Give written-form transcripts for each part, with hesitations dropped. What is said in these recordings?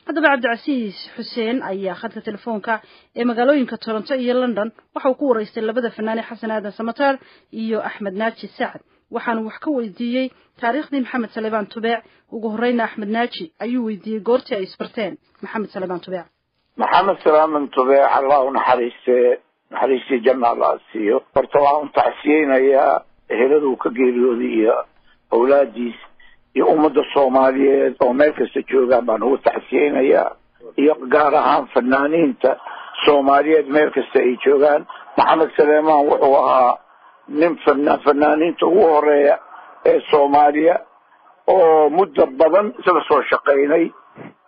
haddaba cabdicasiis xuseen ayaa khadka telefoonka ee magaalooyinka Toronto iyo London waxa uu ku wareystay labada fanaan Xasan Aadan Samatar iyo Axmed Naaji Sacad waxaanu wax ka weydiiyey taariikhdii Maxamed Salebaan Tubeec ugu horreeyna Axmed Naaji ayuu weydiiyey goortii ay isbarteen Maxamed Salebaan Tubeec محمد سلام طبيعي الله نحريسي جنة الله سيو فرطوان تعسيين يا هلدو كجيريودي يا أولادي يا أمد الصومالية وملك السجوغا من هو تعسيين يا قارهان فنانين صومالية ملك السجوغان محمد سليمان وحوها من فنانين هو ريا الصومالية ومدة بدن سلسوا شقيني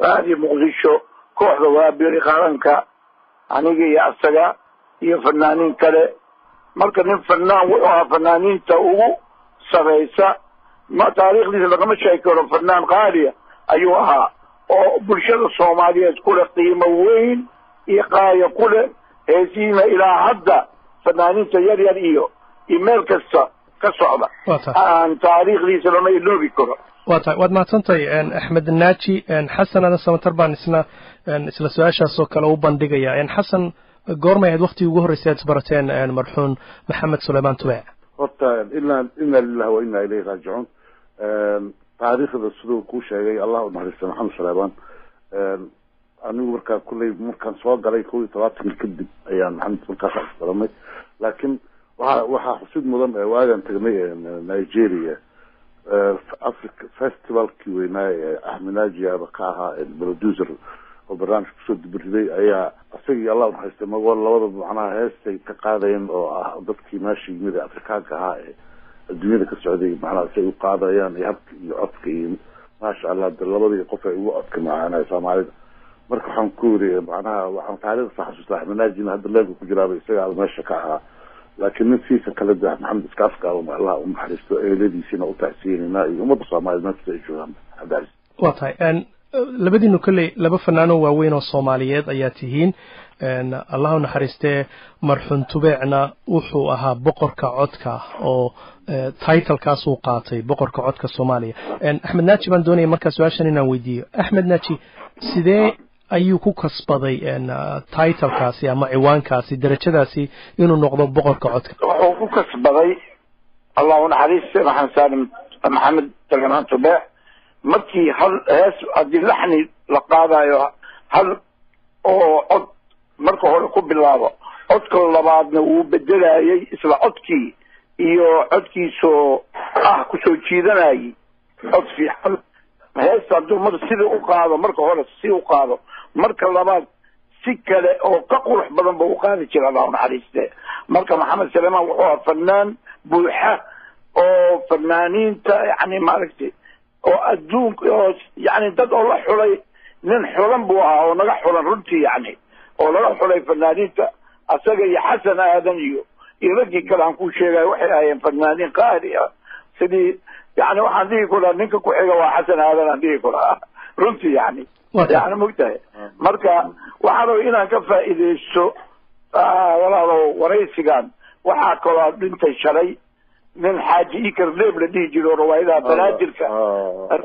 هذه مغزيشو kooxda waa biri qaranka aniga iyo asaga iyo fanaaniin kale marka nin fanaan wuxuu ahaa fanaaniinta ugu sareysa ma taariikhdiisa lagama sheegi karo fanaan qaaliya ayuu ahaa oo bulshada Soomaaliyeed kula qiimo weyn iyo qaayo kule heesiina ilaa hadda fanaaniinta yar iyo email kasta ka socda aan taariikhdiisa lama iloobi karo waad maantay Axmed Naaji Xasan Aadan Samatar baan isla su'aashaas oo kale u bandhigaya Xasan goorma aad waqti ugu horeysay isbarateen marxuun Maxamed Salebaan Tubeec horta inna lillahi wa inna ilayhi raaji'uun taariikhda sidoo ku sheegay Allah u naxariisto Maxamed Salebaan anigu markaan soo galay 12 kadib ayaan Maxamed markaas isbaramay laakiin waxa xusid mudan waagan tagnay Nigeria Africa Festival كويناي أحمد ناجي بقاها البروديوسر وبرنامج كسود بريدي أيها أسيء الله نحس ما قول الله وضع معناها هسه كقاضين أو ضبطي ماشي من أفريقيا كهاي الدنيا كالسعودية معناها سيء قاضيان يعطي ما شاء الله الله وضع يقف يوقف معنا سامع مركب حنكوري معناها وحن تعرض صح أحمد ناجي هذا اللي يقول جرابي سيء على ماشي كها لكن نسيت كلام محمد سكافكا وما الله محرسته الذي سنة تحسيننا وما بصما ما تسجلهم هذا واضح أن لبدينه كله لب فنانه وين الصوماليات أياتهين أن الله نحرسته مرحون تبعنا وحوها بقر كعدك أو تايتل كاسوقاتي بقر كعدك الصومالية أن أحمد ناجي من دوني مركز واشني نودي أحمد ناجي سيدي ayuu ku kasbaday title-kaasi ama ciwaankaasi darajadaasi inuu noqdo boqorka codka wuxuu ku kasbaday Allahu naxariisto Maxamed Salebaan Tubeec markii hal hees hadii laxni la qaadayo hal oo cod marka hore ku bilaabo codka labaadna uu bedelayay isla codkii iyo codkiisoo ku soo jiidanayay cod fiican hees haduu mar sida u qaado marka hore si u qaado marka labaad si kale oo ka qurux badan buu qaadi jiray Allah naxariiste marka Maxamed Salebaan wuxuu fanaan buuxa oo fanaaniinta yani maaragtay oo adduunka oo yani dad oo la xulay nin xulan buu ahaa oo naga xulan runtii yani oo laga xulay fanaaniinta asaga iyo Xasan Aadan iyo ragii kale aan ku sheegay waxay ahaayeen fanaaniin qaali ah sidii yani waxaan dhihi kula ninka ku xiga waa Xasan Aadan aan dhihi kula runtii yani يعني مقتهى مركا وحروا إنا كفا إذيسو ولا وريسيقان وحاكوا بنت الشري من حاجي إيكر ليب لدي جلو روائدها بنادرك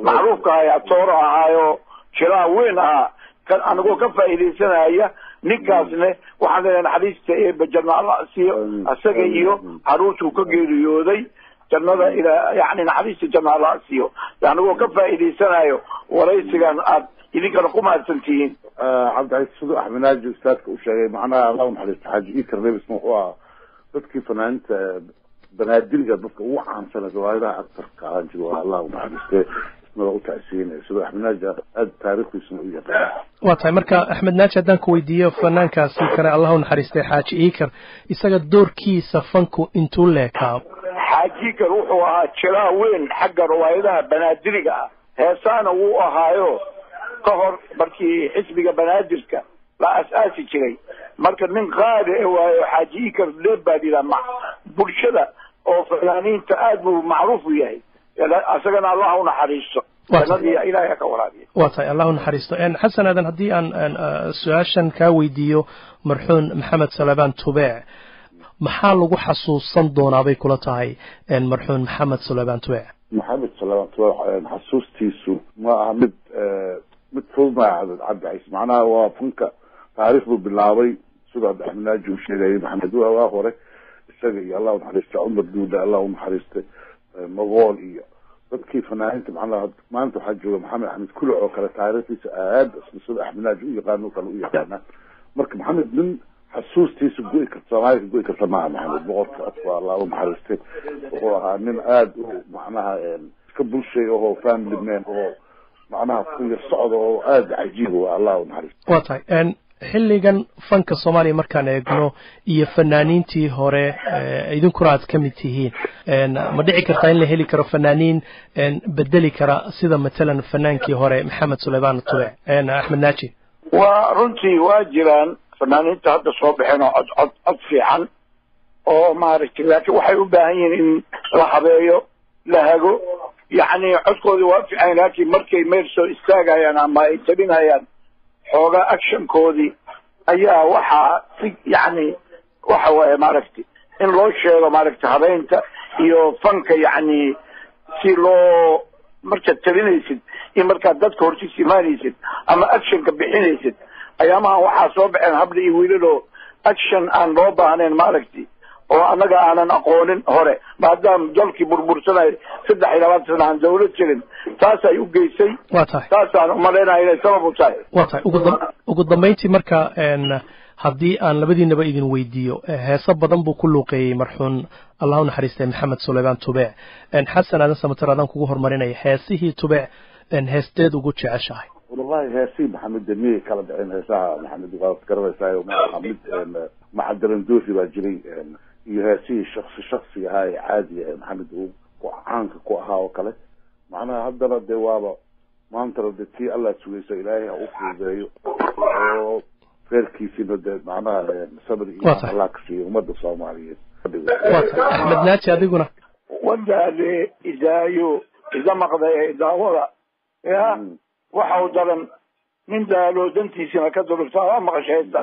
معروف كايا طورها هايو شراء وينها كان أنا قول كفا إذيسنا هيا نكاسنا وحنا حديث تأيه بجمع الله سيو أساقيو عروسو كجيريو دي جنة إلى يعني حديث جمع الله سيو يعني قول كفا إذيسنا هيو وريسيقان إذا كانوا قوم سنتين عبد العزيز صدق أحمد ناجي أستاذك وشيء معنا الله محرس حاجي كرني باسمه هو تذكر فنانت بنادلجة بفك وعن سنة جواهرة أكثر كان جوا الله محرس اسمه تأسين صدق أحمد ناجي التاريخ اسمه إيه واضح مركا أحمد ناجي دان كويدية فنان كاسيكر الله محرس حاجي إيكر يسقى الدور كيس فنكو انتو لك حاجي كروحوا شراء وين حق روايدها بنادلجة هسانا وهايو كهر بركي حسبك بنادرك لا أساسي شيء مركز من غادي وحاجيك لبا دي لما برشدة أو فلانين تأدبوا معروف وياي أسألنا الله نحريصه الذي إلهك ورابي واطي الله نحريصه إن حسن هذا هدي أن سؤاشن كويديو مرحون محمد سلبان توبيع محل لغو حسوسان دونا بي كلا تاي إن مرحون محمد سلبان توبيع محمد سلبان توبيع حسوس تيسو ما عمد متفوض مع عبد عيسى معناها وفنك تاريخ باللاوي سيد أحمد ناجي وشيء محمد وآخره السجى الله ونحرسته عمر دودة الله ونحرسته مغول إياه كيف أنا أنت معنا ما أنتم حجوا محمد أحمد كل عقلة تعرفي سعاد سيد أحمد ناجي يقانو طلوا إياه مرك محمد من حسوس تيس بقولك الصراحة بقولك السماع محمد بغض أطفال الله ومحرسته هو من آد معناها كبر شيء وهو فاهم لبنان وهو معناها كل الصعد وهو آد عجيب والله ومحرسته واضح أن xilligan fanka Soomaaliya markaan eegno iyo fanaaniintii hore idinkuna aad ka mid tihiin ma dhici kartaa in la heli karo fanaaniin bedeli kara sida matalan fanaankii hore Maxamed Suleymaan Tube Axmed Naaji waa runtii waa jiraan fanaaniinta hadda soo bixin oo cod fiican oo maaragtay laakiin waxay u baahan yihiin in la habeeyo la hago yani codkoodu waa fiican laakiin markay meel soo istaagayaan ama ay tabinayaan xoogaa actionkoodii ayaa waxaa si yani waxa waaye maaragtay in loo sheego maaragtay habeynta iyo fanka yani si loo markaad tabinaysid iyo markaad dadka hortiisa imaanaysid ama actionka bixinaysid ayaamahan waxaa soo baxeen habla iyo wiilaloo action aan loo baahnayn maaragtay oo annaga aanan aqoonin hore maadaama dalkii burbursanayo 23 sano aan dawlad jirin taas ay u geysay taasaan u maleynayaa inay sabab u tahay ugu dambeyntii marka haddii aan labadiinaba idin weydiiyo heeso badan buu ku luuqeeyey marxuun allah u naxariistay Maxamed Suleymaan Tube xasan aadan samatar aadan kugu hormarinaya heesihii Tube heesteed ugu jeceshahay والله هاسي محمد دمي كلا دعين هسا محمد وقاف كرر هسا ومحمد مع الدرندوسي باجري يهاسي شخصي هاي عادي محمد وعنك كوها وكله معناها هذا الدوابة ما انت ردتي الله سويسا إلهي أوفي زيه غير كيسي بدأ معناها صبر إيمان الله كسي ومد الصوماليين أحمد ناتي أدقنا وانجا لي إذا مقضي إذا وضع يا waxau daran min daalo dantiisina ka durugtaa ama qashayda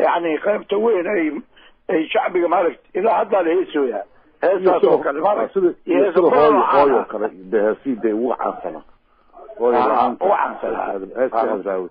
yani qaybta weyn ay shacbiga maaragtay ilaa hadda la heesooyaa heesaas oo kale maaragtay hooyo kale beesiday uu caansana hooyo caansana